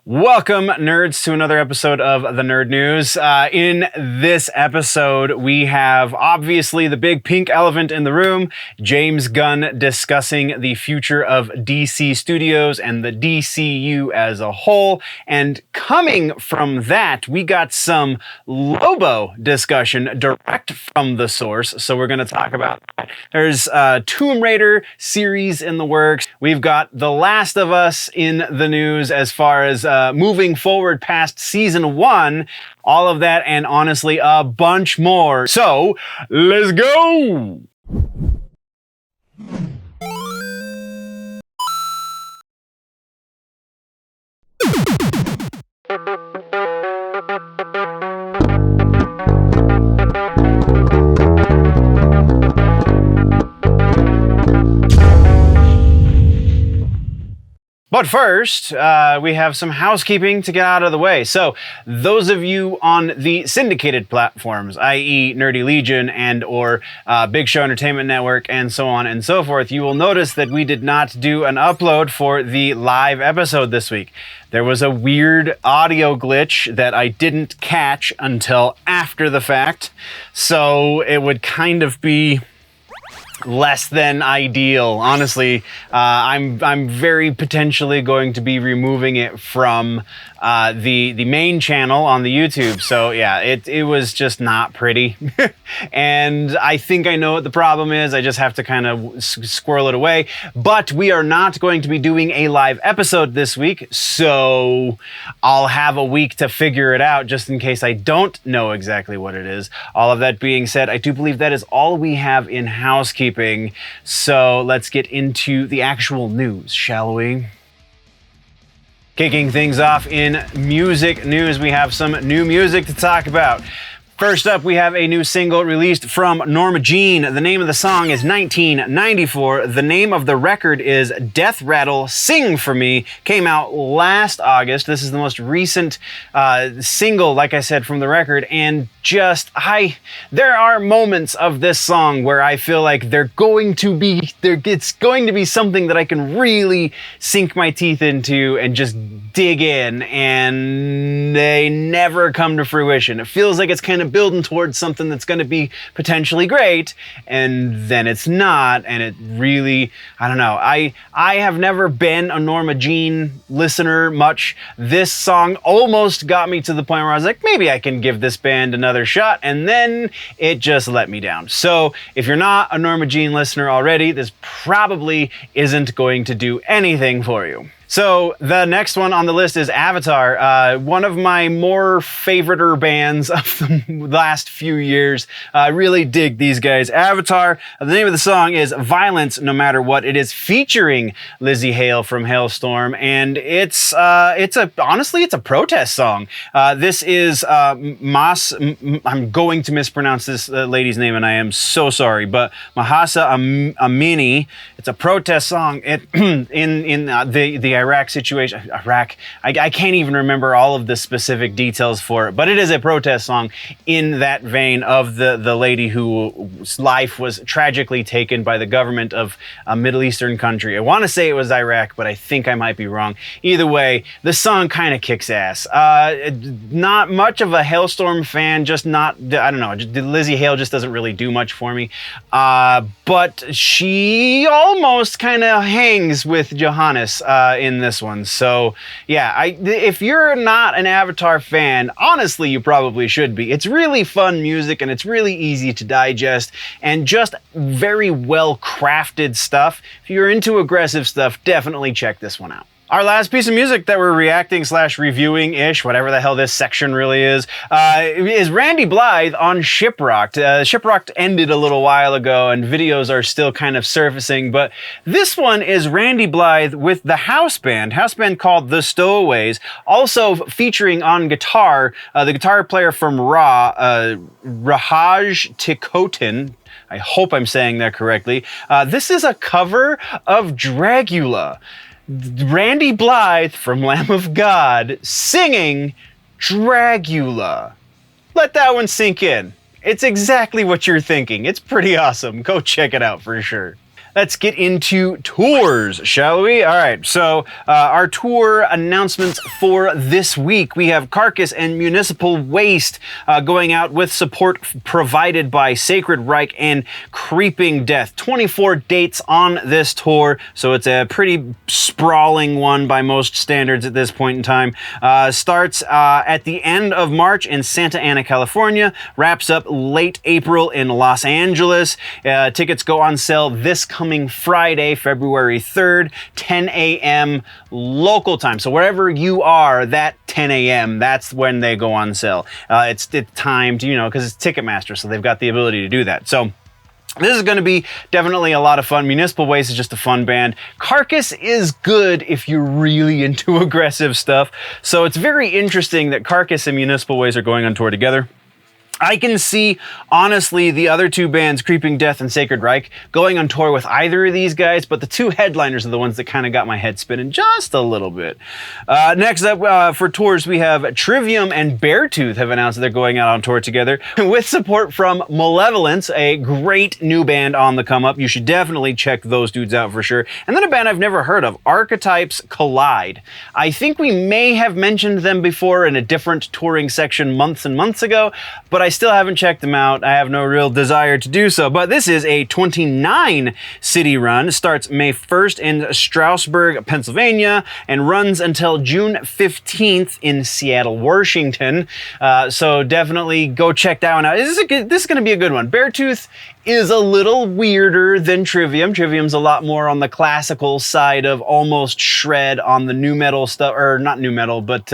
Welcome, nerds, to another episode of the Nerd News. In this episode, we have obviously the big pink elephant in the room, James Gunn discussing the future of DC Studios and the DCU as a whole. And coming from that, we got some Lobo discussion direct from the source. So we're going to talk about that. There's a Tomb Raider series in the works. We've got The Last of Us in the news as far as moving forward past season 1, all of that, and honestly, a bunch more. So, let's go! But first, we have some housekeeping to get out of the way. So, those of you on the syndicated platforms, i.e. Nerdy Legion and or Big Show Entertainment Network and so on and so forth, you will notice that we did not do an upload for the live episode this week. There was a weird audio glitch that I didn't catch until after the fact, so it would kind of be less than ideal. Honestly, I'm very potentially going to be removing it from the main channel on the YouTube. So yeah, it was just not pretty. And I think I know what the problem is. I just have to kind of squirrel it away. But we are not going to be doing a live episode this week, so I'll have a week to figure it out just in case I don't know exactly what it is. All of that being said, I do believe that is all we have in housekeeping. So let's get into the actual news, shall we? Kicking things off in music news, we have some new music to talk about. First up, we have a new single released from Norma Jean. The name of the song is 1994. The name of the record is Death Rattle Sing For Me. Came out last August. This is the most recent single, like I said, from the record. And there are moments of this song where I feel like it's going to be something that I can really sink my teeth into and just dig in. And they never come to fruition. It feels like it's kind of building towards something that's going to be potentially great, and then it's not, and it really, I don't know. I have never been a Norma Jean listener much. This song almost got me to the point where I was like, maybe I can give this band another shot, and then it just let me down. So if you're not a Norma Jean listener already, this probably isn't going to do anything for you. So the next one on the list is Avatar, one of my more favoriter bands of the last few years. I really dig these guys. Avatar, the name of the song is Violence No Matter What. It is featuring Lizzie Hale from Hailstorm, and it's a protest song. This is I'm going to mispronounce this lady's name, and I am so sorry, but Mahsa Amini. It's a protest song. In the Iraq situation. I can't even remember all of the specific details for it, but it is a protest song in that vein of the lady whose life was tragically taken by the government of a Middle Eastern country. I want to say it was Iraq, but I think I might be wrong. Either way, the song kind of kicks ass. Not much of a Hailstorm fan, I don't know, Lizzie Hale just doesn't really do much for me. But she almost kind of hangs with Johannes in this one. So yeah, if you're not an Avatar fan, honestly, you probably should be. It's really fun music, and it's really easy to digest, and just very well crafted stuff. If you're into aggressive stuff, definitely check this one out. Our last piece of music that we're reacting/reviewing-ish, whatever the hell this section really is Randy Blythe on Shiprocked. Shiprocked ended a little while ago, and videos are still kind of surfacing, but this one is Randy Blythe with the house band called The Stowaways, also featuring on guitar, the guitar player from Raw, Rahaj Tikotin. I hope I'm saying that correctly. This is a cover of Dragula. Randy Blythe from Lamb of God singing Dragula. Let that one sink in. It's exactly what you're thinking. It's pretty awesome. Go check it out for sure. Let's get into tours, shall we? All right, so our tour announcements for this week. We have Carcass and Municipal Waste going out with support provided by Sacred Reich and Creeping Death. 24 dates on this tour, so it's a pretty sprawling one by most standards at this point in time. Starts at the end of March in Santa Ana, California, wraps up late April in Los Angeles. Tickets go on sale this coming Friday, February 3rd, 10 a.m. local time. So wherever you are, that 10 a.m., that's when they go on sale. It's timed, because it's Ticketmaster, so they've got the ability to do that. So this is going to be definitely a lot of fun. Municipal Waste is just a fun band. Carcass is good if you're really into aggressive stuff. So it's very interesting that Carcass and Municipal Waste are going on tour together. I can see, honestly, the other two bands, Creeping Death and Sacred Reich, going on tour with either of these guys, but the two headliners are the ones that kind of got my head spinning just a little bit. Next up for tours, we have Trivium and Beartooth have announced that they're going out on tour together with support from Malevolence, a great new band on the come up. You should definitely check those dudes out for sure. And then a band I've never heard of, Archetypes Collide. I think we may have mentioned them before in a different touring section months and months ago, but I still haven't checked them out. I have no real desire to do so, but this is a 29 city run. It starts May 1st in Stroudsburg, Pennsylvania, and runs until June 15th in Seattle, Washington. So definitely go check that one out. This is going to be a good one. Beartooth is a little weirder than Trivium. Trivium's a lot more on the classical side of almost shred on the new metal stuff, or not new metal, but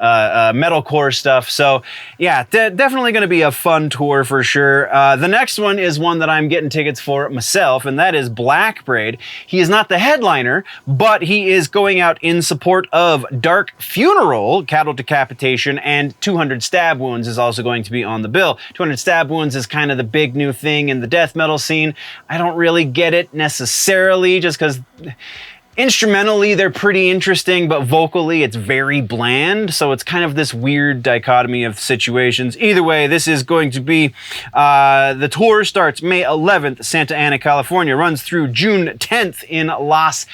metalcore stuff. So yeah, definitely going to be a fun tour for sure. The next one is one that I'm getting tickets for myself, and that is Black Braid. He is not the headliner, but he is going out in support of Dark Funeral, Cattle Decapitation, and 200 Stab Wounds is also going to be on the bill. 200 Stab Wounds is kind of the big new thing in the death metal scene. I don't really get it necessarily, just because instrumentally they're pretty interesting, but vocally it's very bland, so it's kind of this weird dichotomy of situations. Either way, this is going to be, the tour starts May 11th, Santa Ana, California, runs through June 10th in Los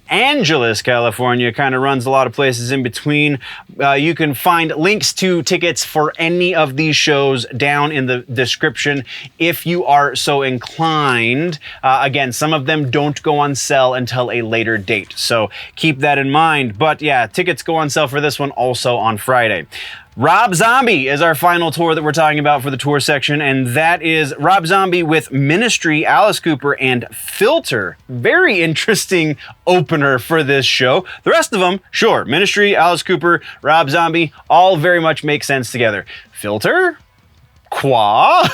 Angeles, California, kind of runs a lot of places in between. You can find links to tickets for any of these shows down in the description if you are so inclined. Again, some of them don't go on sale until a later date, so keep that in mind. But yeah, tickets go on sale for this one also on Friday. Rob Zombie is our final tour that we're talking about for the tour section, and that is Rob Zombie with Ministry, Alice Cooper, and Filter. Very interesting opener for this show. The rest of them, sure, Ministry, Alice Cooper, Rob Zombie, all very much make sense together. Filter? Qua?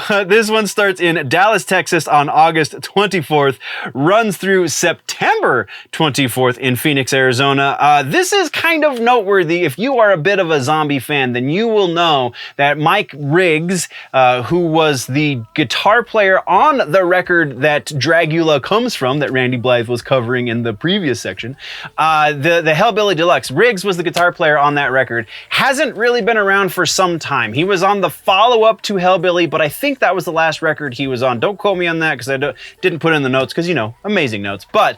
But this one starts in Dallas, Texas on August 24th, runs through September 24th in Phoenix, Arizona. This is kind of noteworthy. If you are a bit of a Zombie fan, then you will know that Mike Riggs, who was the guitar player on the record that Dragula comes from, that Randy Blythe was covering in the previous section, the Hellbilly Deluxe, Riggs was the guitar player on that record, hasn't really been around for some time. He was on the follow-up to Hellbilly, but I think that was the last record he was on. Don't quote me on that, because I didn't put in the notes, because, amazing notes. But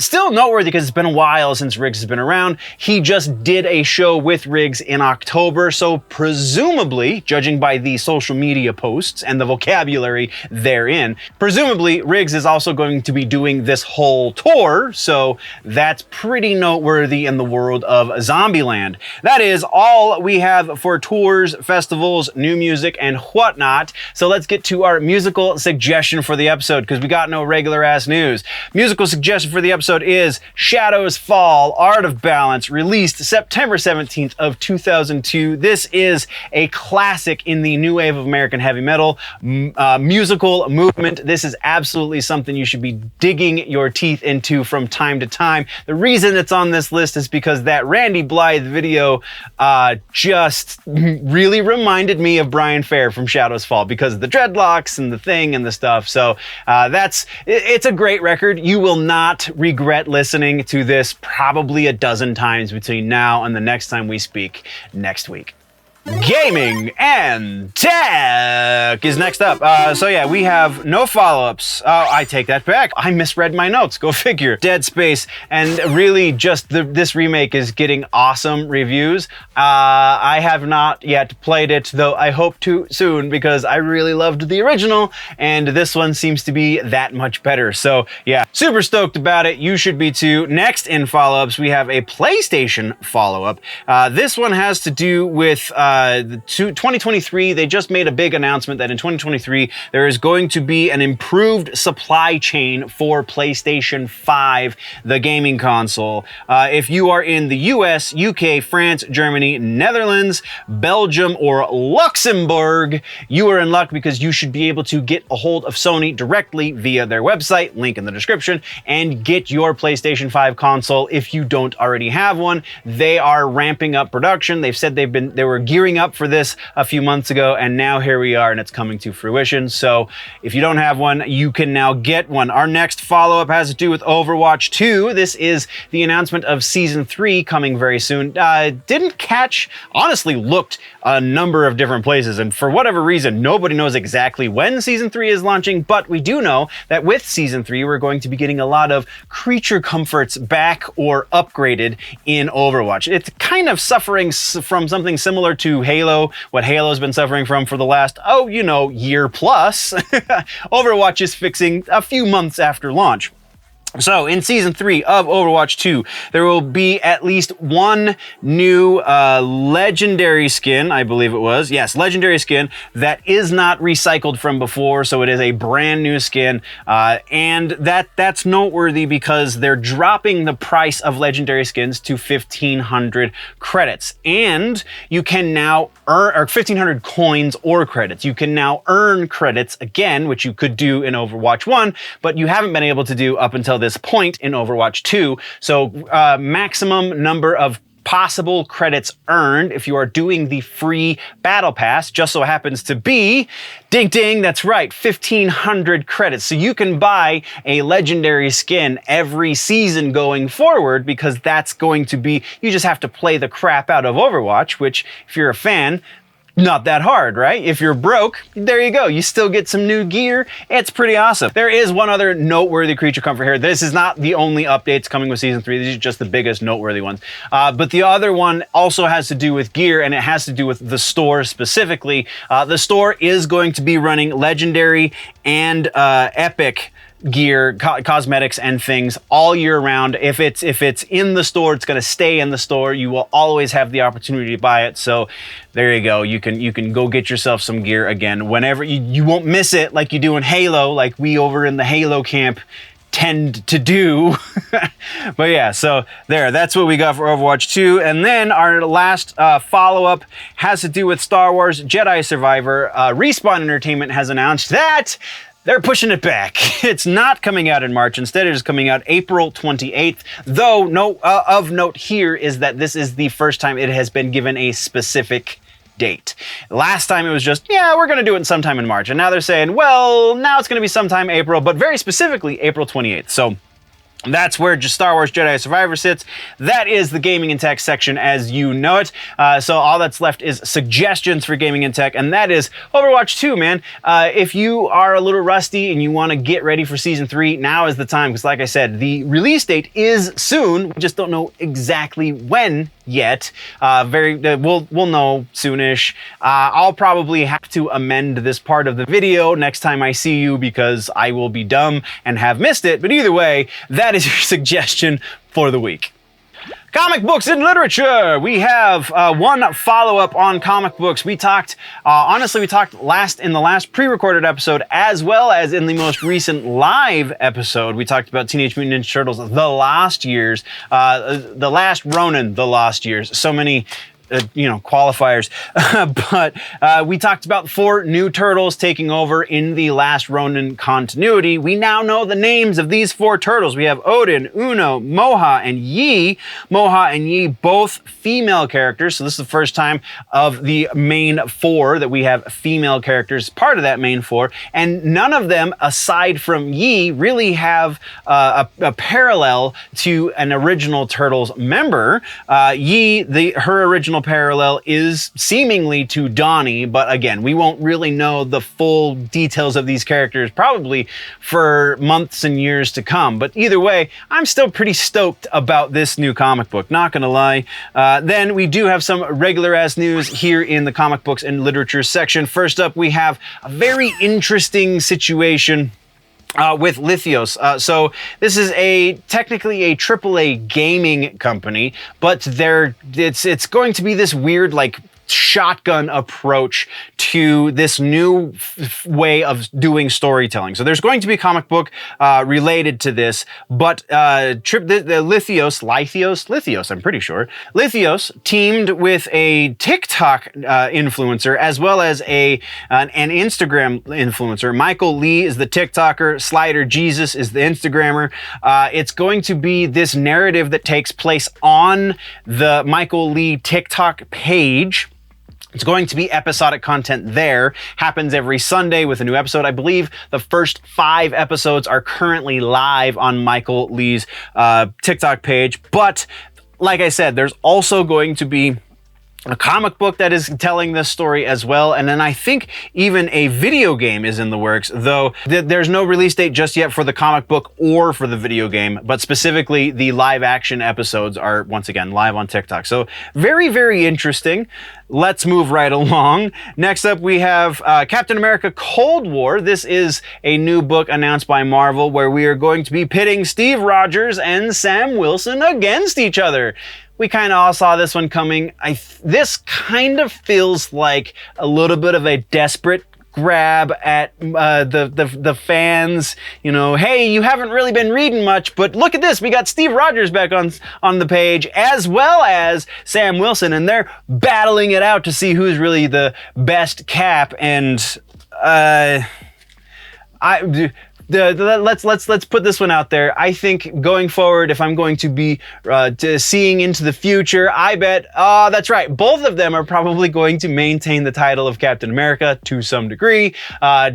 still noteworthy, because it's been a while since Riggs has been around. He just did a show with Riggs in October, so presumably, judging by the social media posts and the vocabulary therein, presumably Riggs is also going to be doing this whole tour, so that's pretty noteworthy in the world of Zombieland. That is all we have for tours, festivals, new music, and whatnot. So let's get to our musical suggestion for the episode, because we got no regular ass news. Musical suggestion for the episode is Shadows Fall, Art of Balance, released September 17th of 2002. This is a classic in the new wave of American heavy metal musical movement. This is absolutely something you should be digging your teeth into from time to time. The reason it's on this list is because that Randy Blythe video just really reminded me of Brian Fair from Shadows Fall, because of the dreadlocks and the thing and the stuff. So it's a great record. You will not regret listening to this probably a dozen times between now and the next time we speak next week. Gaming and Tech is next up. So yeah, we have no follow-ups. Oh, I take that back. I misread my notes. Go figure. Dead Space, and really just this remake is getting awesome reviews. I have not yet played it, though I hope to soon because I really loved the original, and this one seems to be that much better. So yeah, super stoked about it. You should be too. Next in follow-ups, we have a PlayStation follow-up. This one has to do with 2023. They just made a big announcement that in 2023 there is going to be an improved supply chain for PlayStation 5, the gaming console. If you are in the US, UK, France, Germany, Netherlands, Belgium, or Luxembourg, you are in luck because you should be able to get a hold of Sony directly via their website, link in the description, and get your PlayStation 5 console if you don't already have one. They are ramping up production. They've said they were gearing up for this a few months ago, and now here we are, and it's coming to fruition. So if you don't have one, you can now get one. Our next follow-up has to do with Overwatch 2. This is the announcement of Season 3 coming very soon. Didn't catch, honestly looked a number of different places, and for whatever reason, nobody knows exactly when Season 3 is launching, but we do know that with Season 3, we're going to be getting a lot of creature comforts back or upgraded in Overwatch. It's kind of suffering from something similar to Halo, what Halo's been suffering from for the last, year plus. Overwatch is fixing a few months after launch. So in Season 3 of Overwatch 2, there will be at least one new legendary skin, I believe it was. Yes, legendary skin that is not recycled from before, so it is a brand new skin. And that's noteworthy because they're dropping the price of legendary skins to 1,500 credits. And you can now earn, or 1,500 coins or credits. You can now earn credits again, which you could do in Overwatch 1, but you haven't been able to do up until this point in Overwatch 2. So maximum number of possible credits earned if you are doing the free battle pass just so happens to be, ding ding, that's right, 1,500 credits. So you can buy a legendary skin every season going forward because that's going to be, you just have to play the crap out of Overwatch, which if you're a fan, not that hard, right? If you're broke, there you go. You still get some new gear. It's pretty awesome. There is one other noteworthy creature comfort here. This is not the only updates coming with Season 3. These are just the biggest noteworthy ones. But the other one also has to do with gear, and it has to do with the store specifically. The store is going to be running Legendary and Epic gear, cosmetics, and things all year round. If it's in the store, it's going to stay in the store. You will always have the opportunity to buy it. So there you go. You can go get yourself some gear again whenever you won't miss it like you do in Halo, like we over in the Halo camp tend to do. But yeah, so that's what we got for Overwatch 2. And then our last follow-up has to do with Star Wars Jedi Survivor. Respawn Entertainment has announced that they're pushing it back. It's not coming out in March. Instead, it is coming out April 28th. Though, of note here is that this is the first time it has been given a specific date. Last time it was just, yeah, we're going to do it sometime in March. And now they're saying, well, now it's going to be sometime April, but very specifically April 28th. So that's where just Star Wars Jedi Survivor sits. That is the gaming and tech section as you know it. So all that's left is suggestions for gaming and tech, and that is Overwatch 2, man. If you are a little rusty and you want to get ready for Season 3, now is the time, because like I said, the release date is soon. We just don't know exactly when yet. We'll know soonish. I'll probably have to amend this part of the video next time I see you because I will be dumb and have missed it. But either way, that is your suggestion for the week. Comic books and literature. We have one follow-up on comic books. We talked, honestly, in the last pre-recorded episode, as well as in the most recent live episode. We talked about Teenage Mutant Ninja Turtles, The Lost Years, The Last Ronin, The Lost Years. So many qualifiers. But we talked about 4 new turtles taking over in the Last Ronin continuity. We now know the names of these 4 turtles. We have Odin, Uno, Moha, and Yi. Moha and Yi, both female characters. So this is the first time of the main 4 that we have female characters part of that main 4. And none of them, aside from Yi, really have a parallel to an original Turtles member. Yi, her original parallel is seemingly to Donnie, but again, we won't really know the full details of these characters probably for months and years to come. But either way, I'm still pretty stoked about this new comic book, not gonna lie. Then we do have some regular ass news here in the comic books and literature section. First up, we have a very interesting situation with Lithios. So this is technically a AAA gaming company, but it's going to be this weird like shotgun approach to this new way of doing storytelling. So there's going to be a comic book related to this, but the Lithios, I'm pretty sure. Lithios teamed with a TikTok influencer as well as an Instagram influencer. Michael Lee is the TikToker, Slider Jesus is the Instagrammer. It's going to be this narrative that takes place on the Michael Lee TikTok page. It's going to be episodic content there. Happens every Sunday with a new episode. I believe the first 5 episodes are currently live on Michael Lee's TikTok page. But like I said, there's also going to be a comic book that is telling this story as well. And then I think even a video game is in the works, though there's no release date just yet for the comic book or for the video game, but specifically the live action episodes are once again live on TikTok. So very, very interesting. Let's move right along. Next up, we have Captain America Cold War. This is a new book announced by Marvel where we are going to be pitting Steve Rogers and Sam Wilson against each other. We kind of all saw this one coming. This kind of feels like a little bit of a desperate grab at the fans. You know, hey, you haven't really been reading much, but look at this. We got Steve Rogers back on the page as well as Sam Wilson, and they're battling it out to see who's really the best Cap. And let's put this one out there. I think going forward, if I'm going to be seeing into the future, I bet, that's right, both of them are probably going to maintain the title of Captain America to some degree,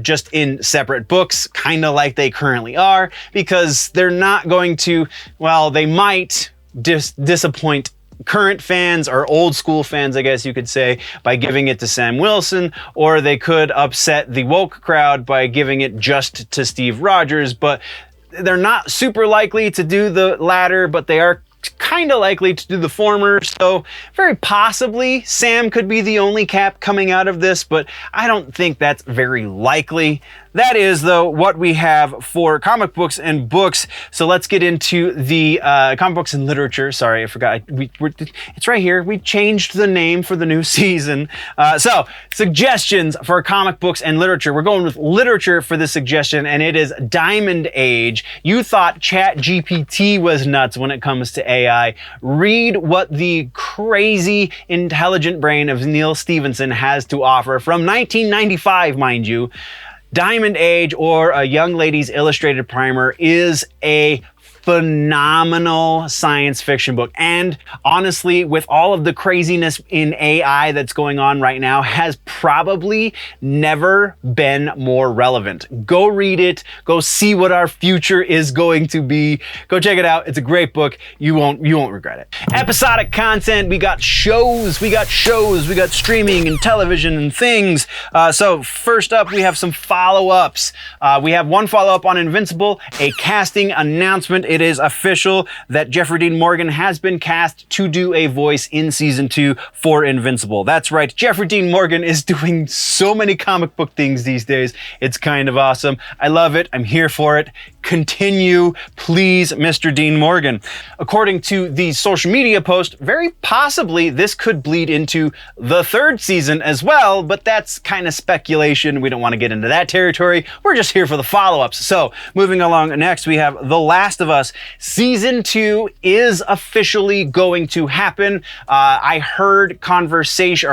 just in separate books, kind of like they currently are, because they're not going to, well, they might disappoint current fans or old school fans, I guess you could say, by giving it to Sam Wilson, or they could upset the woke crowd by giving it just to Steve Rogers. But they're not super likely to do the latter, but they are kind of likely to do the former. So very possibly Sam could be the only Cap coming out of this, but I don't think that's very likely. That is, though, what we have for comic books and books. So let's get into the comic books and literature. Sorry, I forgot. It's right here. We changed the name for the new season. So suggestions for comic books and literature. We're going with literature for this suggestion, and it is Diamond Age. You thought ChatGPT was nuts when it comes to AI. Read what the crazy, intelligent brain of Neil Stephenson has to offer from 1995, mind you. Diamond Age, or A Young Lady's Illustrated Primer, is a phenomenal science fiction book, and honestly, with all of the craziness in AI that's going on right now, has probably never been more relevant. Go read it. Go see what our future is going to be. Go check it out. It's a great book. You won't regret it. Episodic content. We got shows. We got streaming and television and things. So first up, we have some follow-ups. We have one follow-up on Invincible, a casting announcement. It is official that Jeffrey Dean Morgan has been cast to do a voice in season 2 for Invincible. That's right, Jeffrey Dean Morgan is doing so many comic book things these days. It's kind of awesome. I love it. I'm here for it. Continue, please, Mr. Dean Morgan. According to the social media post, very possibly this could bleed into the 3rd season as well, but that's kind of speculation. We don't want to get into that territory. We're just here for the follow-ups. So moving along, next we have The Last of Us. Season 2 is officially going to happen. I heard conversation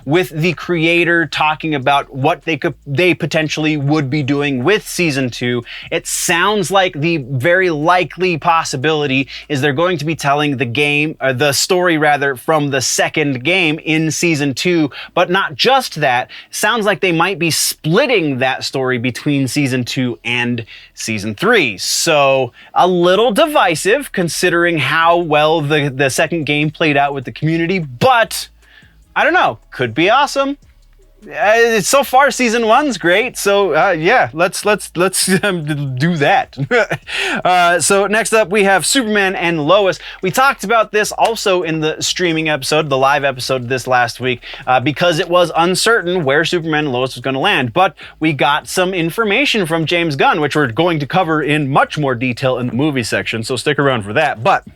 with the creator talking about what they potentially would be doing with season 2. It sounds like the very likely possibility is they're going to be telling the story from the second game in season 2, but not just that. Sounds like they might be splitting that story between season 2 and season 3. 3. So a little divisive considering how well the second game played out with the community, but I don't know, could be awesome. So far, season 1's great. So yeah, let's do that. So next up, we have Superman and Lois. We talked about this also in the streaming episode, the live episode this last week, because it was uncertain where Superman and Lois was going to land. But we got some information from James Gunn, which we're going to cover in much more detail in the movie section. So stick around for that. But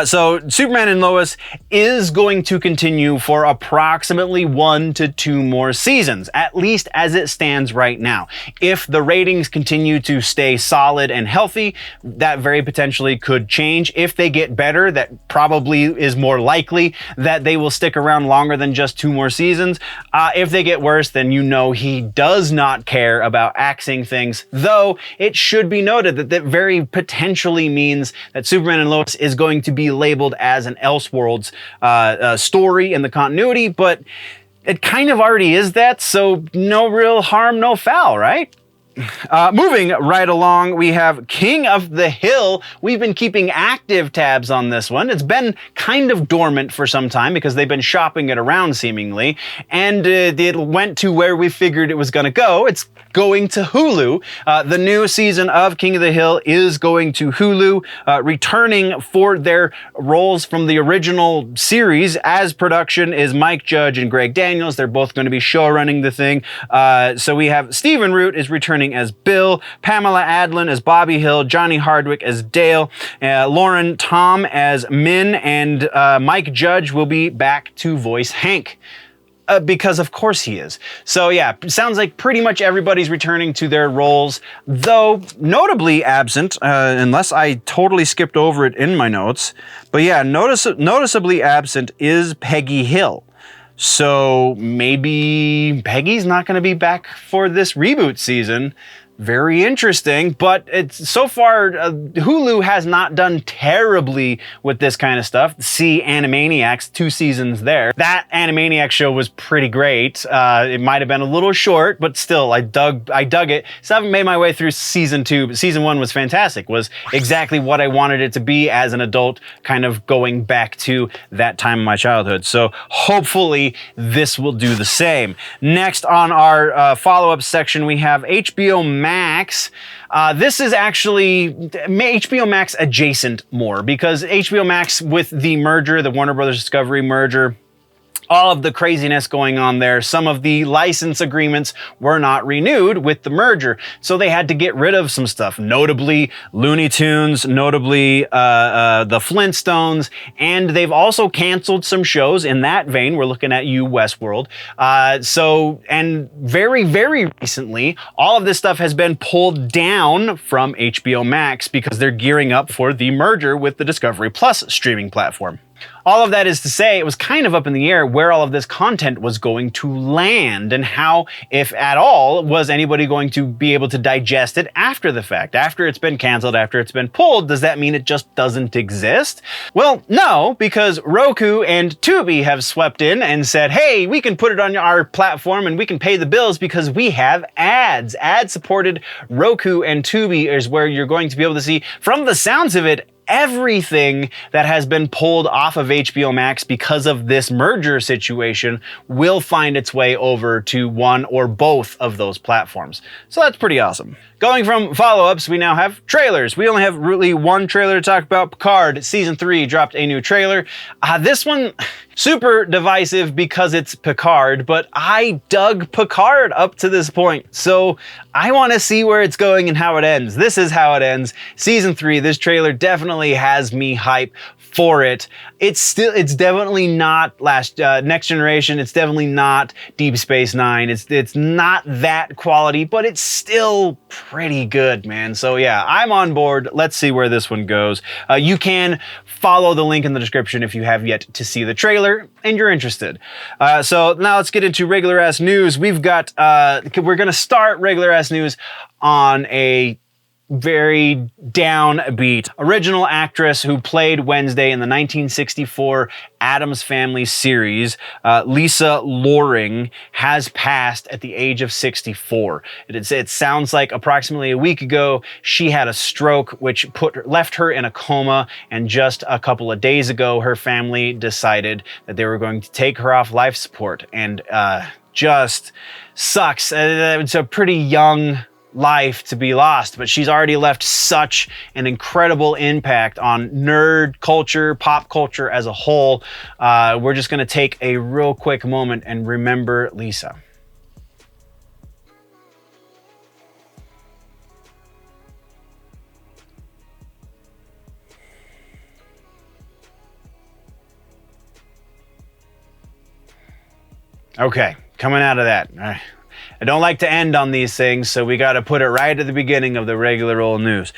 so Superman and Lois is going to continue for approximately 1 to 2 more seasons, at least as it stands right now. If the ratings continue to stay solid and healthy, that very potentially could change. If they get better, that probably is more likely that they will stick around longer than just 2 more seasons. If they get worse, then you know he does not care about axing things, though it should be noted that that very potentially means that Superman and Lois is going to be labeled as an Elseworlds story in the continuity, but it kind of already is that, so no real harm, no foul, right? Moving right along, we have King of the Hill. We've been keeping active tabs on this one. It's been kind of dormant for some time because they've been shopping it around seemingly, and it went to where we figured it was going to go. It's going to Hulu. The new season of King of the Hill is going to Hulu, returning for their roles from the original series as production is Mike Judge and Greg Daniels. They're both going to be showrunning the thing. So we have Stephen Root is returning as Bill, Pamela Adlon as Bobby Hill, Johnny Hardwick as Dale, Lauren Tom as Minh, and Mike Judge will be back to voice Hank. Because of course he is. So yeah, sounds like pretty much everybody's returning to their roles, though notably absent, unless I totally skipped over it in my notes. But yeah, noticeably absent is Peggy Hill. So maybe Peggy's not going to be back for this reboot season. Very interesting, but it's so far Hulu has not done terribly with this kind of stuff. See Animaniacs, 2 seasons there. That Animaniacs show was pretty great. It might have been a little short, but still, I dug it. So I haven't made my way through season 2, but season 1 was fantastic. Was exactly what I wanted it to be as an adult, kind of going back to that time of my childhood. So hopefully this will do the same. Next on our follow-up section, we have HBO Max. This is actually HBO Max adjacent more, because HBO Max, with the merger, the Warner Brothers Discovery merger, all of the craziness going on there, some of the license agreements were not renewed with the merger, so they had to get rid of some stuff, notably Looney Tunes, notably the Flintstones, and they've also canceled some shows in that vein. We're looking at you, Westworld. And very, very recently, all of this stuff has been pulled down from HBO Max because they're gearing up for the merger with the Discovery Plus streaming platform. All of that is to say, it was kind of up in the air where all of this content was going to land and how, if at all, was anybody going to be able to digest it after the fact. After it's been canceled, after it's been pulled, does that mean it just doesn't exist? Well, no, because Roku and Tubi have swept in and said, hey, we can put it on our platform and we can pay the bills because we have ads. Ad-supported Roku and Tubi is where you're going to be able to see, from the sounds of it, everything that has been pulled off of HBO Max because of this merger situation will find its way over to one or both of those platforms. So that's pretty awesome. Going from follow-ups, we now have trailers. We only have really one trailer to talk about. Picard Season 3 dropped a new trailer. This one, super divisive because it's Picard, but I dug Picard up to this point. So I want to see where it's going and how it ends. This is how it ends. Season 3, this trailer definitely has me hype for it. It's definitely not Next Generation. It's definitely not Deep Space Nine. It's not that quality, but it's still pretty good, man. So yeah, I'm on board. Let's see where this one goes. You can follow the link in the description if you have yet to see the trailer and you're interested. So now let's get into regular ass news. We've got, we're gonna start regular ass news on a very downbeat. Original actress who played Wednesday in the 1964 Addams Family series, Lisa Loring, has passed at the age of 64. It sounds like approximately a week ago she had a stroke, which left her in a coma, and just a couple of days ago her family decided that they were going to take her off life support, and just sucks. It's a pretty young life to be lost, but she's already left such an incredible impact on nerd culture, pop culture as a whole. We're just going to take a real quick moment and remember Lisa. Okay, coming out of that. I don't like to end on these things, so we got to put it right at the beginning of the regular old news.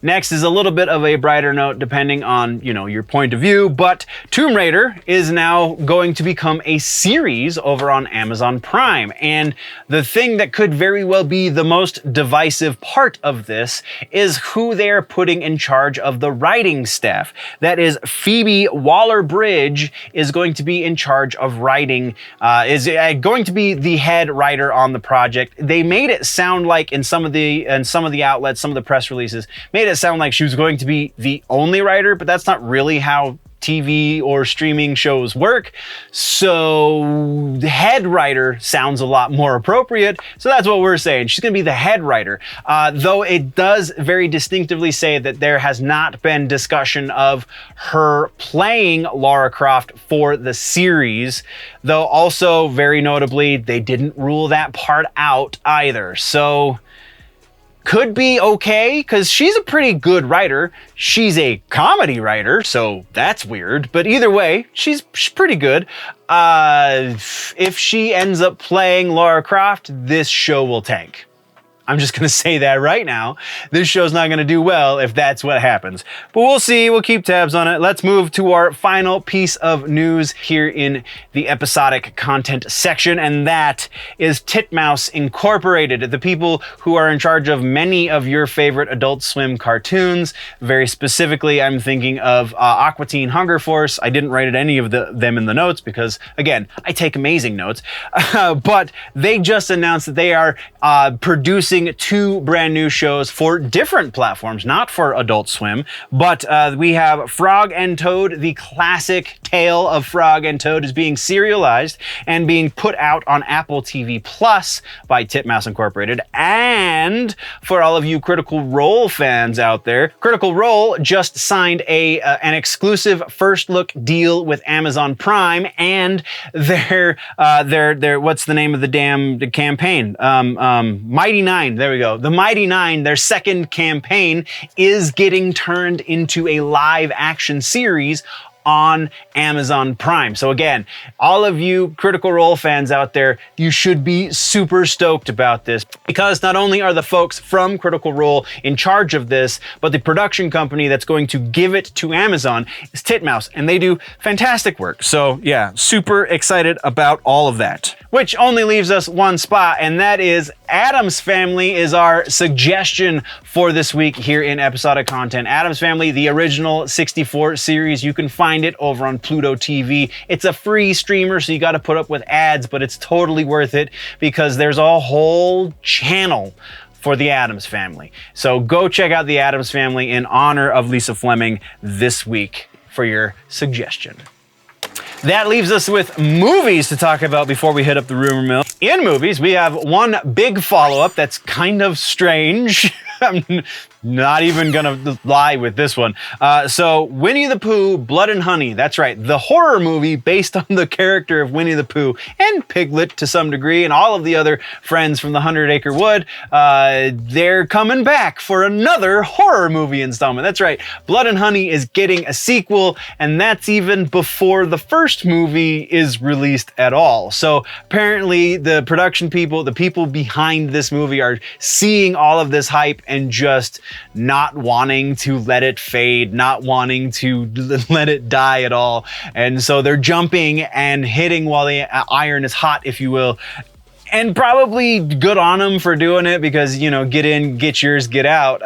Next is a little bit of a brighter note depending on, your point of view, but Tomb Raider is now going to become a series over on Amazon Prime. And the thing that could very well be the most divisive part of this is who they're putting in charge of the writing staff. That is, Phoebe Waller-Bridge is going to be in charge of writing, is going to be the head writer on the project. They made it sound like in some of the outlets, some of the press releases, made it sound like she was going to be the only writer, but that's not really how TV or streaming shows work. So the head writer sounds a lot more appropriate. So that's what we're saying. She's going to be the head writer. Though it does very distinctively say that there has not been discussion of her playing Lara Croft for the series. Though also very notably, they didn't rule that part out either. So could be okay, because she's a pretty good writer. She's a comedy writer, so that's weird. But either way, she's pretty good. If she ends up playing Lara Croft, this show will tank. I'm just going to say that right now. This show's not going to do well if that's what happens. But we'll see. We'll keep tabs on it. Let's move to our final piece of news here in the episodic content section, and that is Titmouse Incorporated, the people who are in charge of many of your favorite Adult Swim cartoons. Very specifically, I'm thinking of Aqua Teen Hunger Force. I didn't write any of them in the notes because, again, I take amazing notes. But they just announced that they are producing 2 brand new shows for different platforms, not for Adult Swim, but we have Frog and Toad. The classic tale of Frog and Toad is being serialized and being put out on Apple TV Plus by Titmouse Incorporated. And for all of you Critical Role fans out there, Critical Role just signed an exclusive first look deal with Amazon Prime, and their what's the name of the damn campaign? Mighty Nine. There we go. The Mighty Nine, their second campaign, is getting turned into a live action series on Amazon Prime. So again, all of you Critical Role fans out there, you should be super stoked about this, because not only are the folks from Critical Role in charge of this, but the production company that's going to give it to Amazon is Titmouse, and they do fantastic work. So yeah, super excited about all of that. Which only leaves us one spot, and that is Addams Family is our suggestion for this week here in Episodic Content. Addams Family, the original 64 series, you can find it over on Pluto TV. It's a free streamer, so you got to put up with ads, but it's totally worth it because there's a whole channel for the Addams Family. So go check out the Addams Family in honor of Lisa Fleming this week for your suggestion. That leaves us with movies to talk about before we hit up the rumor mill. In movies, we have one big follow-up that's kind of strange. I'm not even gonna lie with this one. So Winnie the Pooh, Blood and Honey. That's right, the horror movie based on the character of Winnie the Pooh and Piglet to some degree, and all of the other friends from the 100 Acre Wood. They're coming back for another horror movie installment. That's right, Blood and Honey is getting a sequel, and that's even before the first movie is released at all. So apparently the production people, the people behind this movie, are seeing all of this hype and just not wanting to let it fade, not wanting to let it die at all. And so they're jumping and hitting while the iron is hot, if you will. and probably good on him for doing it because, you know, get in, get yours, get out.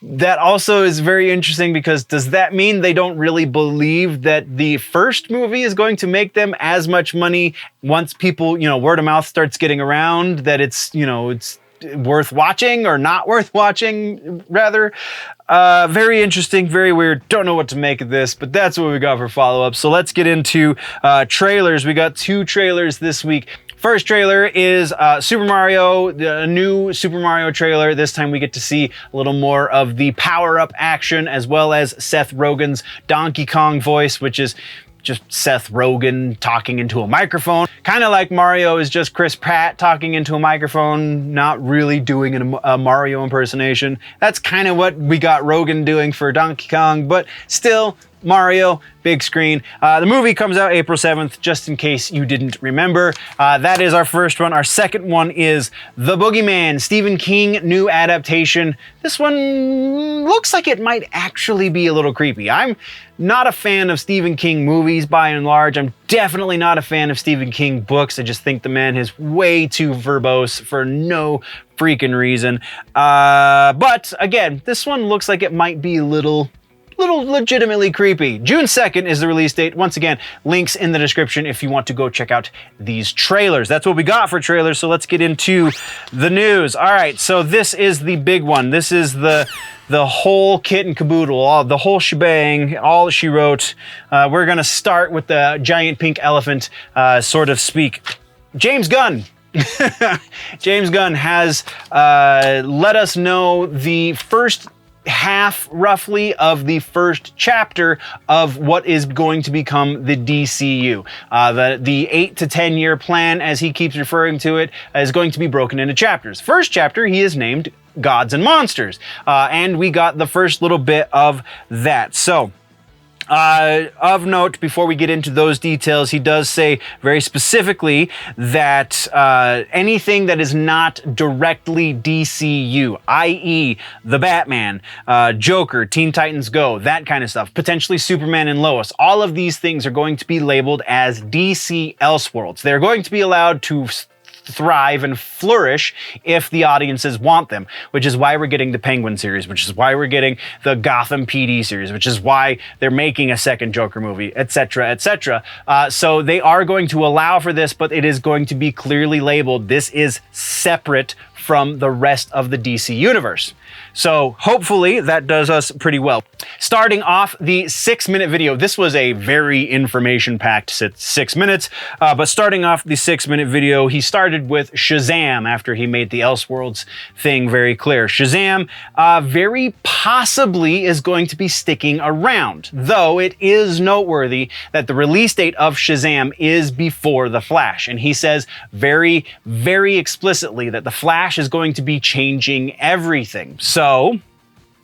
That also is very interesting because does that mean they don't really believe that the first movie is going to make them as much money once people, you know, word of mouth starts getting around that it's, you know, it's worth watching or not worth watching, rather? Very interesting, very weird. Don't know what to make of this, but that's what we got for follow-up. So let's get into trailers. We got 2 trailers this week. First trailer is Super Mario, the new Super Mario trailer. This time we get to see a little more of the power-up action as well as Seth Rogen's Donkey Kong voice, which is just Seth Rogen talking into a microphone. Kind of like Mario is just Chris Pratt talking into a microphone, not really doing a Mario impersonation. That's kind of what we got Rogen doing for Donkey Kong, but still, Mario, big screen. The movie comes out April 7th, just in case you didn't remember. That is our first one. Our second one is The Boogeyman, Stephen King new adaptation. This one looks like it might actually be a little creepy. I'm not a fan of Stephen King movies by and large. I'm definitely not a fan of Stephen King books. I just think the man is way too verbose for no freaking reason. But again, this one looks like it might be a little legitimately creepy. June 2nd is the release date. Once again, links in the description if you want to go check out these trailers. That's what we got for trailers, so let's get into the news. All right, so this is the big one. This is the whole kit and caboodle, the whole shebang, all that she wrote. We're gonna start with the giant pink elephant, sort of speak. James Gunn. James Gunn has let us know the first half, roughly, of the first chapter of what is going to become the DCU. The 8 to 10 year plan, as he keeps referring to it, is going to be broken into chapters. First chapter, he is named Gods and Monsters, and we got the first little bit of that. So, of note, before we get into those details, he does say very specifically that anything that is not directly DCU, i.e. the Batman, Joker, Teen Titans Go, that kind of stuff, potentially Superman and Lois, all of these things are going to be labeled as DC Elseworlds. They're going to be allowed to thrive and flourish if the audiences want them, which is why we're getting the Penguin series, which is why we're getting the Gotham PD series, which is why they're making a second Joker movie, etc., etc. So they are going to allow for this, but it is going to be clearly labeled. This is separate from the rest of the DC universe. So hopefully that does us pretty well. Starting off the 6-minute video. This was a very information-packed 6 minutes, but starting off the 6-minute video, he started with Shazam after he made the Elseworlds thing very clear. Shazam very possibly is going to be sticking around, though it is noteworthy that the release date of Shazam is before The Flash, and he says very, very explicitly that The Flash is going to be changing everything. So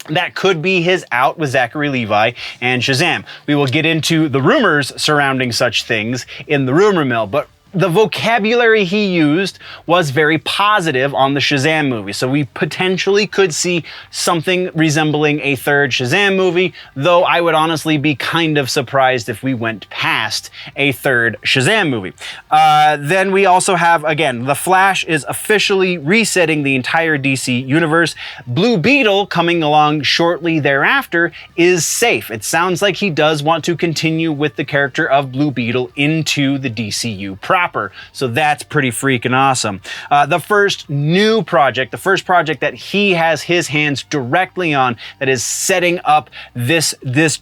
that could be his out with Zachary Levi and Shazam. We will get into the rumors surrounding such things in the rumor mill, but the vocabulary he used was very positive on the Shazam movie. So we potentially could see something resembling a third Shazam movie, though I would honestly be kind of surprised if we went past a third Shazam movie. Then we also have, again, The Flash is officially resetting the entire DC universe. Blue Beetle, coming along shortly thereafter, is safe. It sounds like he does want to continue with the character of Blue Beetle into the DCU proper. So that's pretty freaking awesome. The first new project, the first project that he has his hands directly on that is setting up this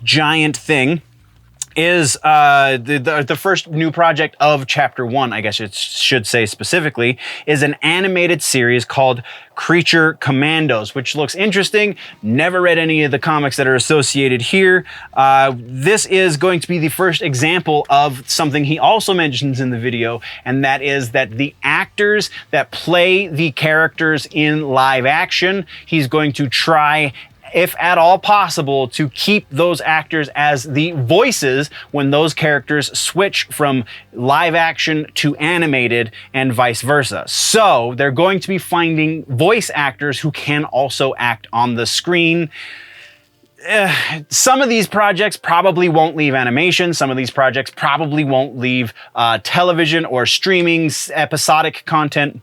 giant thing is the first new project of Chapter 1, I guess it should say specifically, is an animated series called Creature Commandos, which looks interesting. Never read any of the comics that are associated here. This is going to be the first example of something he also mentions in the video, and that is that the actors that play the characters in live action, he's going to try, if at all possible, to keep those actors as the voices when those characters switch from live action to animated and vice versa. So they're going to be finding voice actors who can also act on the screen. some of these projects probably won't leave animation. Some of these projects probably won't leave television or streaming episodic content.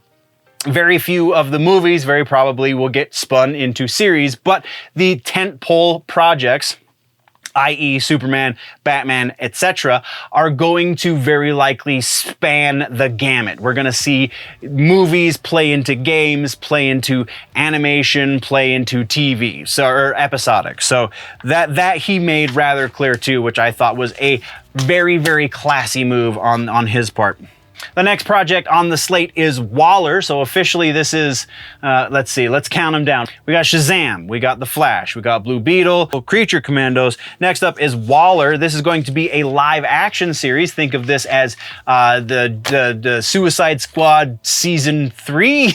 Very few of the movies very probably will get spun into series, but the tentpole projects, i.e. Superman, Batman, etc., are going to very likely span the gamut. We're going to see movies play into games, play into animation, play into TV, or episodic. So that he made rather clear too, which I thought was a very, very classy move on his part. The next project on the slate is Waller. So officially this is, let's see, let's count them down. We got Shazam, we got The Flash, we got Blue Beetle, Creature Commandos. Next up is Waller. This is going to be a live action series. Think of this as the Suicide Squad season 3,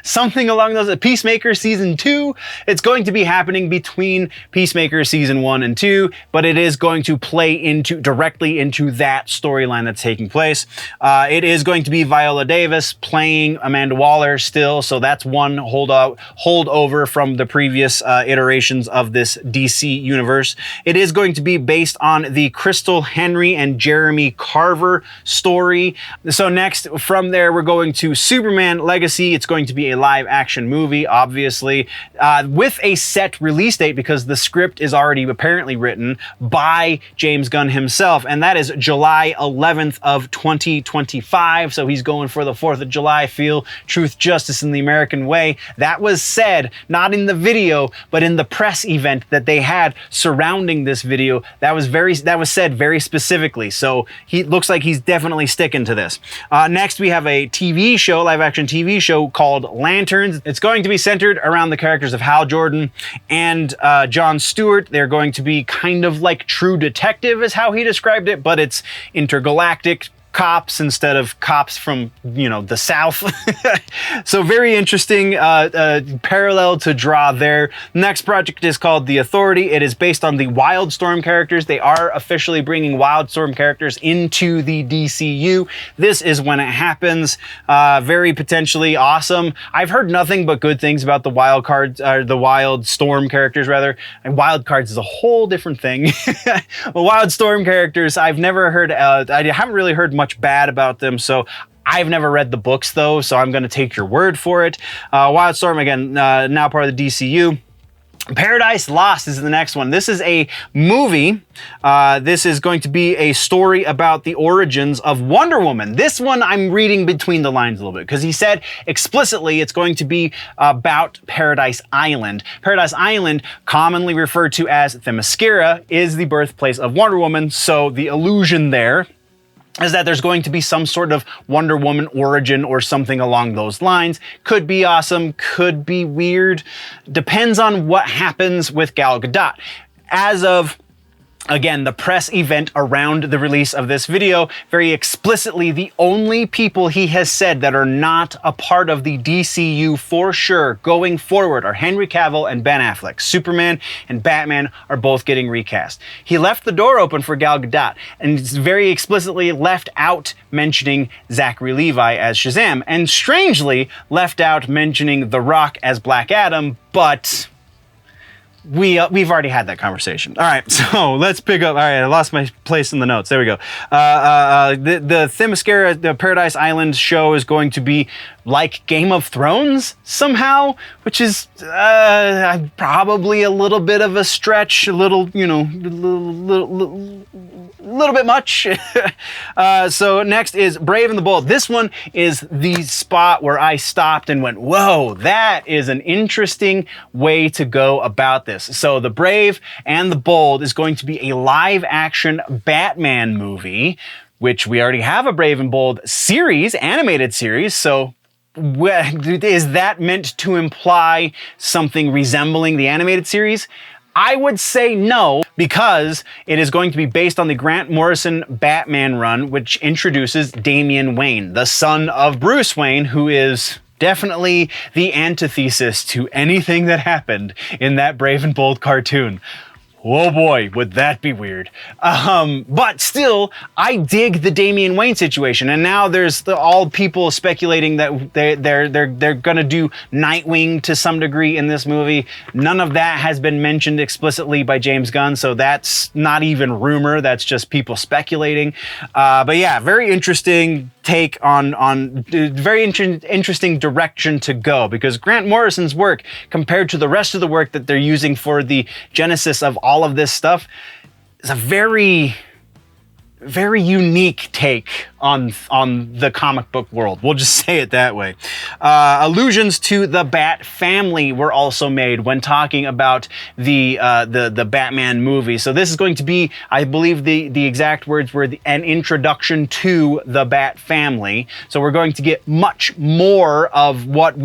something along those, Peacemaker season 2. It's going to be happening between Peacemaker season 1 and 2, but it is going to play directly into that storyline that's taking place. It is going to be Viola Davis playing Amanda Waller still, so that's one holdover from the previous iterations of this DC universe. It is going to be based on the Crystal Henry and Jeremy Carver story. So next, from there, we're going to Superman Legacy. It's going to be a live action movie, obviously, with a set release date because the script is already apparently written by James Gunn himself, and that is July 11th of 2025. So he's going for the 4th of July feel, truth, justice in the American way. That was said, not in the video, but in the press event that they had surrounding this video. That was said very specifically. So he looks like he's definitely sticking to this. Next, we have a TV show, live action TV show called Lanterns. It's going to be centered around the characters of Hal Jordan and Jon Stewart. They're going to be kind of like True Detective is how he described it, but it's intergalactic cops instead of cops from, the South. So very interesting parallel to draw there. Next project is called The Authority. It is based on the Wildstorm characters. They are officially bringing Wildstorm characters into the DCU. This is when it happens. Very potentially awesome. I've heard nothing but good things about the Wildstorm characters rather. And Wild Cards is a whole different thing. Wildstorm characters, I've never heard, I haven't really heard much bad about them, so I've never read the books though, so I'm going to take your word for it. Wildstorm, again, now part of the DCU. Paradise Lost is the next one. This is a movie. This is going to be a story about the origins of Wonder Woman. This one I'm reading between the lines a little bit because he said explicitly it's going to be about Paradise Island. Paradise Island, commonly referred to as Themyscira, is the birthplace of Wonder Woman, so the allusion there is that there's going to be some sort of Wonder Woman origin or something along those lines. Could be awesome, could be weird. Depends on what happens with Gal Gadot. As of, again, the press event around the release of this video, very explicitly, the only people he has said that are not a part of the DCU for sure going forward are Henry Cavill and Ben Affleck. Superman and Batman are both getting recast. He left the door open for Gal Gadot and very explicitly left out mentioning Zachary Levi as Shazam, and strangely left out mentioning The Rock as Black Adam, but we've already had that conversation. All right, so let's pick up. All right, I lost my place in the notes. There we go. The Themyscira, the Paradise Island show is going to be like Game of Thrones somehow, which is probably a little bit of a stretch, a little bit much. So next is Brave and the Bold. This one is the spot where I stopped and went, whoa, that is an interesting way to go about this. So The Brave and the Bold is going to be a live action Batman movie, which we already have a Brave and Bold series, animated series. So is that meant to imply something resembling the animated series? I would say no, because it is going to be based on the Grant Morrison Batman run, which introduces Damian Wayne, the son of Bruce Wayne, who is definitely the antithesis to anything that happened in that Brave and Bold cartoon. Oh boy, would that be weird. But still, I dig the Damian Wayne situation, and now there's all people speculating that they're gonna do Nightwing to some degree in this movie. None of that has been mentioned explicitly by James Gunn, so that's not even rumor, that's just people speculating. But yeah, very interesting take on very interesting direction to go, because Grant Morrison's work compared to the rest of the work that they're using for the genesis of all of this stuff is a very unique take on the comic book world. We'll just say it that way. Allusions to the Bat family were also made when talking about the Batman movie. So this is going to be, I believe the exact words were an introduction to the Bat family. So we're going to get much more of what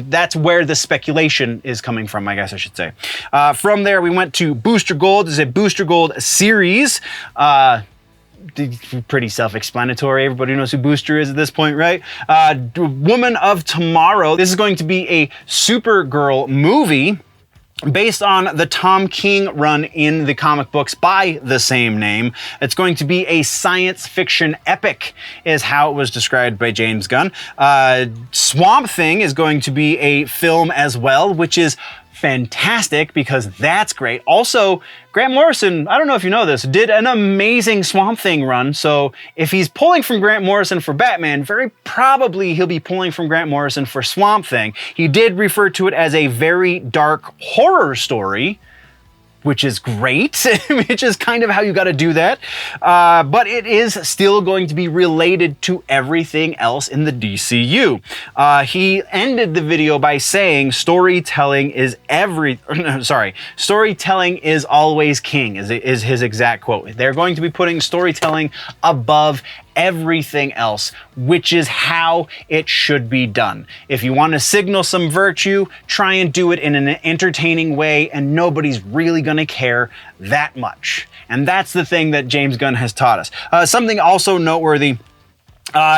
that's where the speculation is coming from, I guess I should say. From there, we went to Booster Gold. This is a Booster Gold series. Pretty self-explanatory. Everybody knows who Booster is at this point, right? Woman of Tomorrow. This is going to be a Supergirl movie based on the Tom King run in the comic books by the same name. It's going to be a science fiction epic, is how it was described by James Gunn. Swamp Thing is going to be a film as well, which is fantastic because that's great. Also, Grant Morrison, I don't know if you know this, did an amazing Swamp Thing run. So if he's pulling from Grant Morrison for Batman, very probably he'll be pulling from Grant Morrison for Swamp Thing. He did refer to it as a very dark horror story, which is great, which is kind of how you got to do that. But it is still going to be related to everything else in the DCU. He ended the video by saying, storytelling is always king, is his exact quote. They're going to be putting storytelling above everything else, which is how it should be done. If you want to signal some virtue, try and do it in an entertaining way, and nobody's really going to care that much. And that's the thing that James Gunn has taught us. Something also noteworthy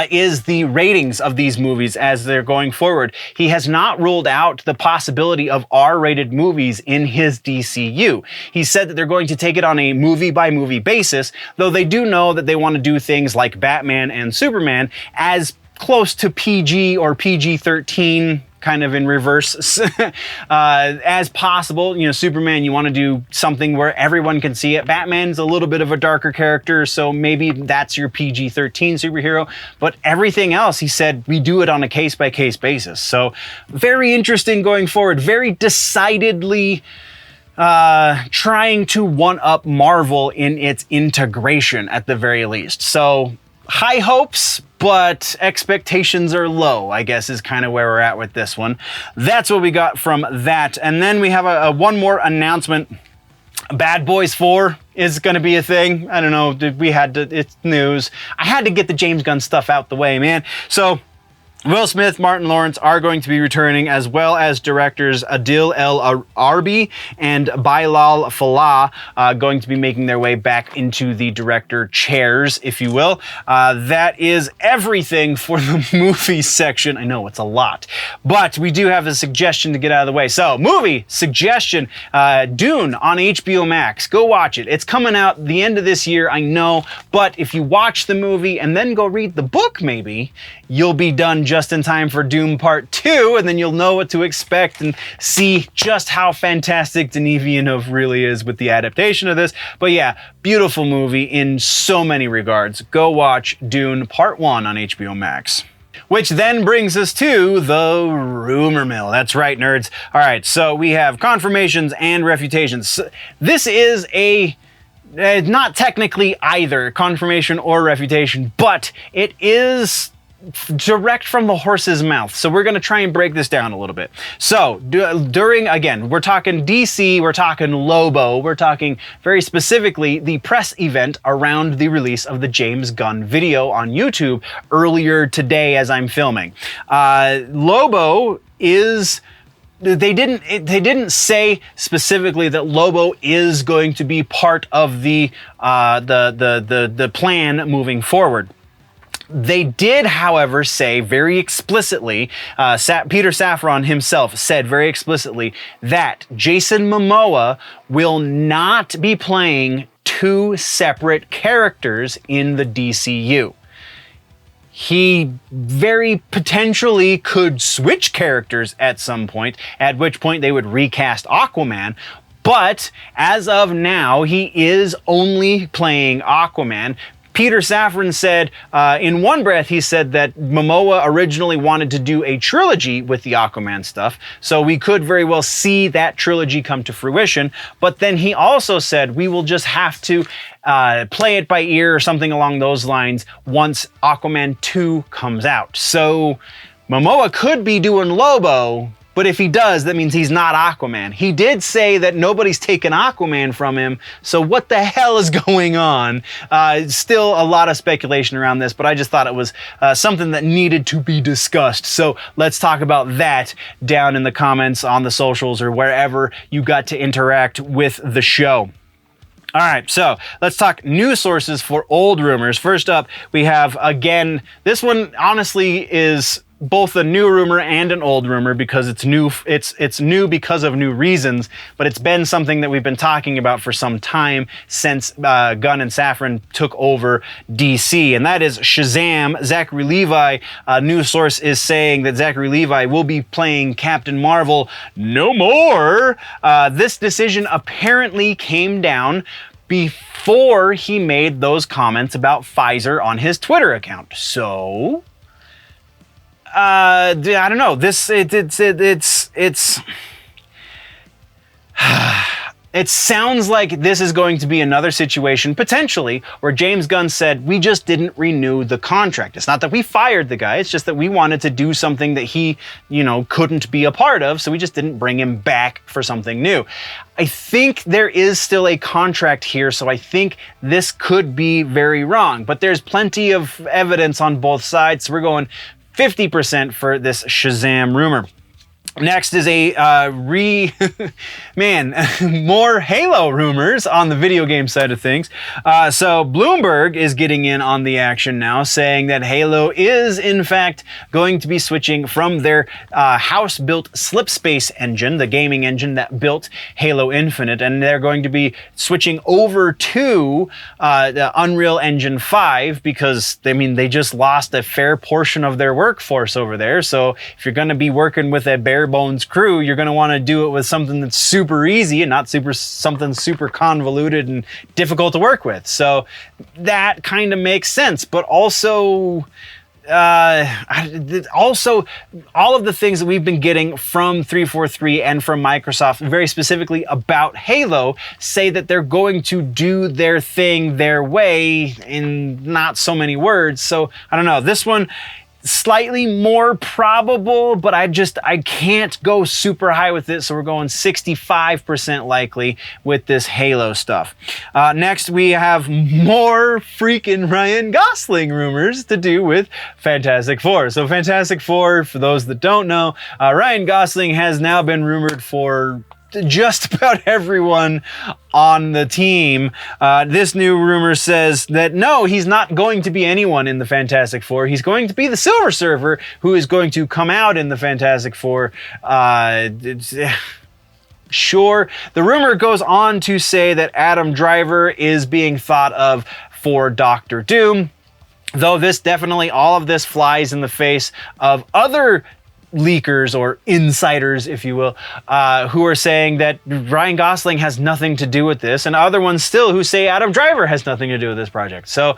is the ratings of these movies as they're going forward. He has not ruled out the possibility of R-rated movies in his DCU. He said that they're going to take it on a movie-by-movie basis, though they do know that they want to do things like Batman and Superman as close to PG or PG-13, kind of in reverse, as possible. You know, Superman, you want to do something where everyone can see it. Batman's a little bit of a darker character, so maybe that's your PG-13 superhero. But everything else, he said, we do it on a case-by-case basis. So very interesting going forward. Very decidedly trying to one-up Marvel in its integration at the very least. So high hopes, but expectations are low, I guess is kind of where we're at with this one. That's what we got from that. And then we have a one more announcement. Bad Boys 4 is going to be a thing. I don't know, it's news. I had to get the James Gunn stuff out the way, man. So Will Smith, Martin Lawrence are going to be returning, as well as directors Adil El Arbi and Bailal Falah going to be making their way back into the director chairs, if you will. That is everything for the movie section. I know it's a lot, but we do have a suggestion to get out of the way. So, movie suggestion, Dune on HBO Max. Go watch it. It's coming out the end of this year, I know, but if you watch the movie and then go read the book, maybe, you'll be done just in time for Doom Part 2, and then you'll know what to expect and see just how fantastic Denis Villeneuve really is with the adaptation of this. But yeah, beautiful movie in so many regards. Go watch Dune Part 1 on HBO Max. Which then brings us to the rumor mill. That's right, nerds. All right, so we have confirmations and refutations. This is not technically either confirmation or refutation, but it is direct from the horse's mouth. So we're going to try and break this down a little bit. So again, we're talking DC, we're talking Lobo, we're talking very specifically the press event around the release of the James Gunn video on YouTube earlier today as I'm filming. Lobo is... They didn't say specifically that Lobo is going to be part of the plan moving forward. They did, however, say very explicitly, Peter Safran himself said very explicitly that Jason Momoa will not be playing two separate characters in the DCU. He very potentially could switch characters at some point, at which point they would recast Aquaman. But as of now, he is only playing Aquaman. Peter Safran said, in one breath, he said that Momoa originally wanted to do a trilogy with the Aquaman stuff, so we could very well see that trilogy come to fruition. But then he also said we will just have to play it by ear or something along those lines once Aquaman 2 comes out. So Momoa could be doing Lobo, but if he does, that means he's not Aquaman. He did say that nobody's taken Aquaman from him, so what the hell is going on? Still a lot of speculation around this, but I just thought it was something that needed to be discussed. So let's talk about that down in the comments on the socials or wherever you got to interact with the show. All right, so let's talk news sources for old rumors. First up, we have, again, this one honestly is both a new rumor and an old rumor because it's new. It's new because of new reasons, but it's been something that we've been talking about for some time since Gunn and Safran took over DC, and that is Shazam. Zachary Levi, a news source, is saying that Zachary Levi will be playing Captain Marvel no more. This decision apparently came down before he made those comments about Pfizer on his Twitter account. So I don't know. It sounds like this is going to be another situation, potentially, where James Gunn said, we just didn't renew the contract. It's not that we fired the guy, it's just that we wanted to do something that he, couldn't be a part of, so we just didn't bring him back for something new. I think there is still a contract here, so I think this could be very wrong, but there's plenty of evidence on both sides, so we're going 50% for this Shazam rumor. Next is more Halo rumors on the video game side of things. So Bloomberg is getting in on the action now, saying that Halo is in fact going to be switching from their house-built Slipspace engine, the gaming engine that built Halo Infinite, and they're going to be switching over to the Unreal Engine 5 because, they just lost a fair portion of their workforce over there. So if you're going to be working with a bare bones crew, you're going to want to do it with something that's super easy and not something super convoluted and difficult to work with. So that kind of makes sense, but also all of the things that we've been getting from 343 and from Microsoft, very specifically about Halo, say that they're going to do their thing their way in not so many words. So I don't know. This one, slightly more probable, but I can't go super high with it, so we're going 65% likely with this Halo stuff. Next, we have more freaking Ryan Gosling rumors to do with Fantastic Four. So Fantastic Four, for those that don't know, Ryan Gosling has now been rumored for just about everyone on the team. This new rumor says that no, he's not going to be anyone in the Fantastic Four. He's going to be the Silver Surfer, who is going to come out in the Fantastic Four. Sure. The rumor goes on to say that Adam Driver is being thought of for Doctor Doom, though all of this flies in the face of other leakers or insiders, if you will, who are saying that Ryan Gosling has nothing to do with this, and other ones still who say Adam Driver has nothing to do with this project. So,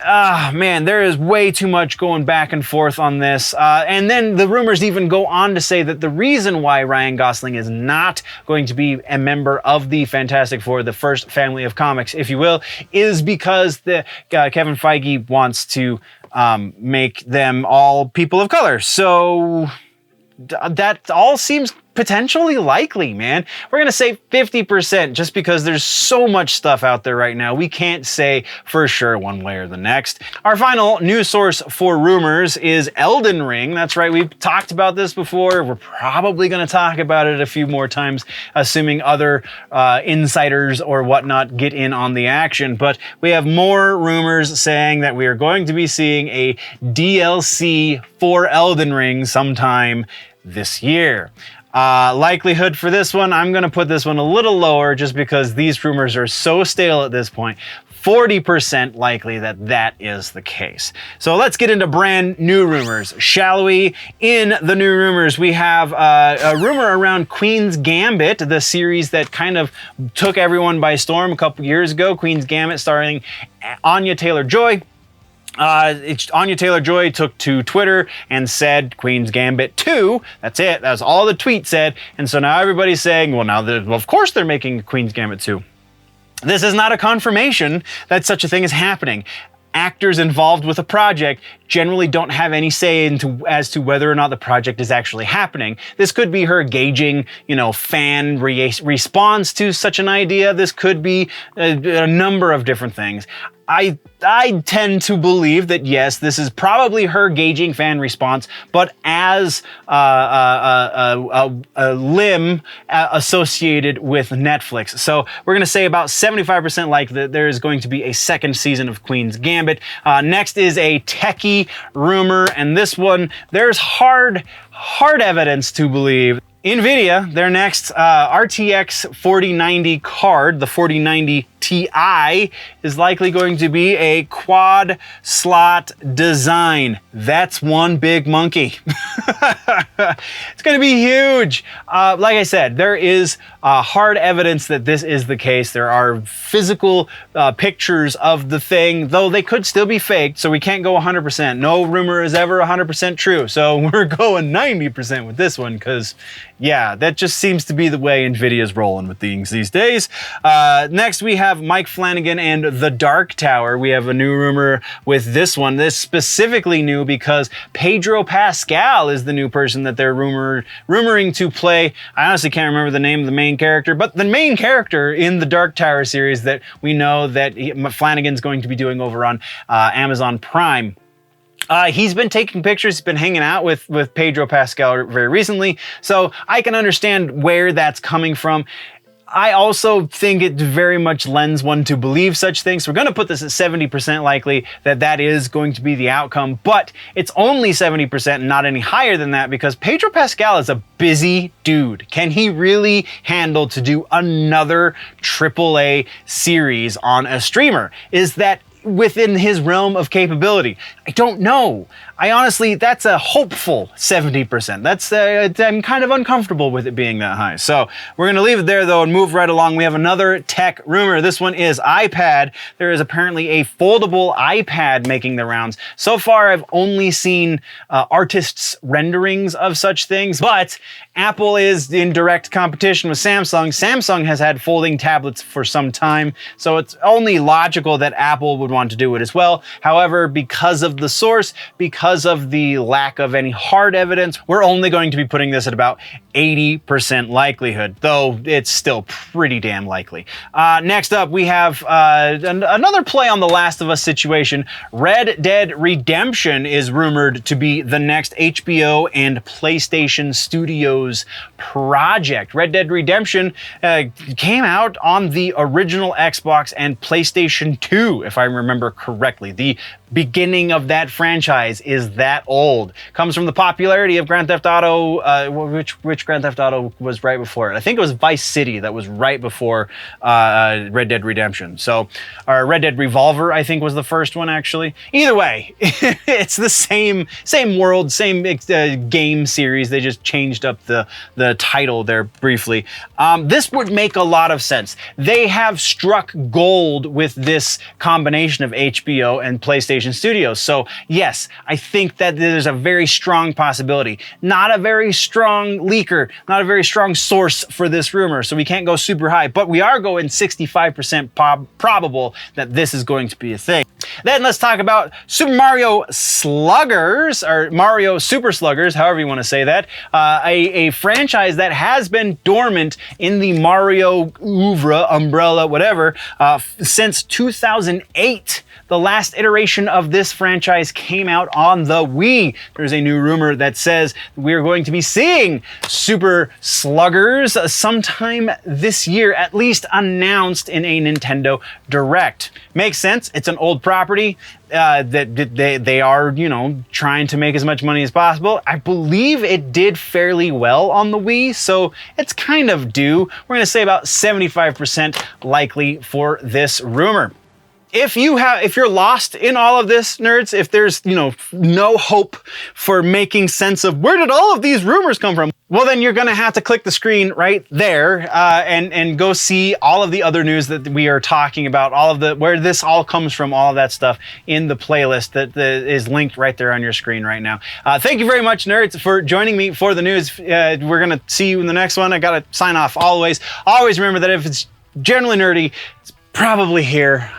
there is way too much going back and forth on this. And then the rumors even go on to say that the reason why Ryan Gosling is not going to be a member of the Fantastic Four, the first family of comics, if you will, is because Kevin Feige wants to make them all people of color. So that all seems potentially likely, man. We're gonna say 50% just because there's so much stuff out there right now. We can't say for sure one way or the next. Our final news source for rumors is Elden Ring. That's right, we've talked about this before. We're probably gonna talk about it a few more times, assuming other insiders or whatnot get in on the action. But we have more rumors saying that we are going to be seeing a DLC for Elden Ring sometime this year. Likelihood for this one, I'm gonna put this one a little lower just because these rumors are so stale at this point. 40% likely that that is the case. So let's get into brand new rumors, shall we? In the new rumors, we have a rumor around Queen's Gambit, the series that kind of took everyone by storm a couple years ago. Queen's Gambit starring Anya Taylor-Joy. Anya Taylor-Joy took to Twitter and said Queen's Gambit 2. That's it. That's all the tweet said. And so now everybody's saying, well, of course they're making Queen's Gambit 2. This is not a confirmation that such a thing is happening. Actors involved with a project generally don't have any say as to whether or not the project is actually happening. This could be her gauging, fan response to such an idea. This could be a number of different things. I tend to believe that yes, this is probably her gauging fan response, but as a limb associated with Netflix. So we're going to say about 75% likely that there is going to be a second season of Queen's Gambit. Next is a techie rumor, and this one, there's hard evidence to believe. NVIDIA, their next RTX 4090 card, the 4090 Ti, is likely going to be a quad slot design. That's one big monkey. It's going to be huge. Like I said, there is hard evidence that this is the case. There are physical pictures of the thing, though they could still be faked, so we can't go 100%. No rumor is ever 100% true, so we're going 90% with this one, because yeah, that just seems to be the way NVIDIA's rolling with things these days. Next, we have Mike Flanagan and The Dark Tower. We have a new rumor with this one. This specifically new because Pedro Pascal is the new person that they're rumoring to play. I honestly can't remember the name of the main character, but the main character in the Dark Tower series that we know that Flanagan's going to be doing over on Amazon Prime. He's been taking pictures, he's been hanging out with Pedro Pascal very recently, so I can understand where that's coming from. I also think it very much lends one to believe such things. So we're going to put this at 70% likely that that is going to be the outcome, but it's only 70% and not any higher than that because Pedro Pascal is a busy dude. Can he really handle to do another AAA series on a streamer? Is that within his realm of capability? I don't know. I honestly, that's a hopeful 70%. I'm kind of uncomfortable with it being that high. So we're going to leave it there though and move right along. We have another tech rumor. This one is iPad. There is apparently a foldable iPad making the rounds. So far, I've only seen artists' renderings of such things, but Apple is in direct competition with Samsung. Samsung has had folding tablets for some time, so it's only logical that Apple would want to do it as well. However, because of the source, because of the lack of any hard evidence, we're only going to be putting this at about 80% likelihood, though it's still pretty damn likely. Next up, we have another play on the Last of Us situation. Red Dead Redemption is rumored to be the next HBO and PlayStation Studios project. Red Dead Redemption came out on the original Xbox and PlayStation 2, if I remember correctly. The beginning of that franchise is that old. Comes from the popularity of Grand Theft Auto. Which Grand Theft Auto was right before it? I think it was Vice City that was right before Red Dead Redemption. So, or Red Dead Revolver, I think, was the first one actually. Either way, it's the same world, same game series. They just changed up the title there briefly. This would make a lot of sense. They have struck gold with this combination of HBO and PlayStation Studios. So yes, I think that there's a very strong possibility. Not a very strong leaker, not a very strong source for this rumor, so we can't go super high, but we are going 65% probable that this is going to be a thing. Then let's talk about Super Mario Sluggers, or Mario Super Sluggers, however you want to say that. A franchise that has been dormant in the Mario oeuvre, umbrella, whatever, since 2008. The last iteration of this franchise came out on the Wii. There's a new rumor that says we're going to be seeing Super Sluggers sometime this year, at least announced in a Nintendo Direct. Makes sense. It's an old property that they are, trying to make as much money as possible. I believe it did fairly well on the Wii, so it's kind of due. We're going to say about 75% likely for this rumor. If you're lost in all of this, nerds, if there's, no hope for making sense of where did all of these rumors come from, well, then you're going to have to click the screen right there and go see all of the other news that we are talking about, where this all comes from, all of that stuff in the playlist that is linked right there on your screen right now. Thank you very much, nerds, for joining me for the news. We're going to see you in the next one. I got to sign off always. Always remember that if it's generally nerdy, it's probably here.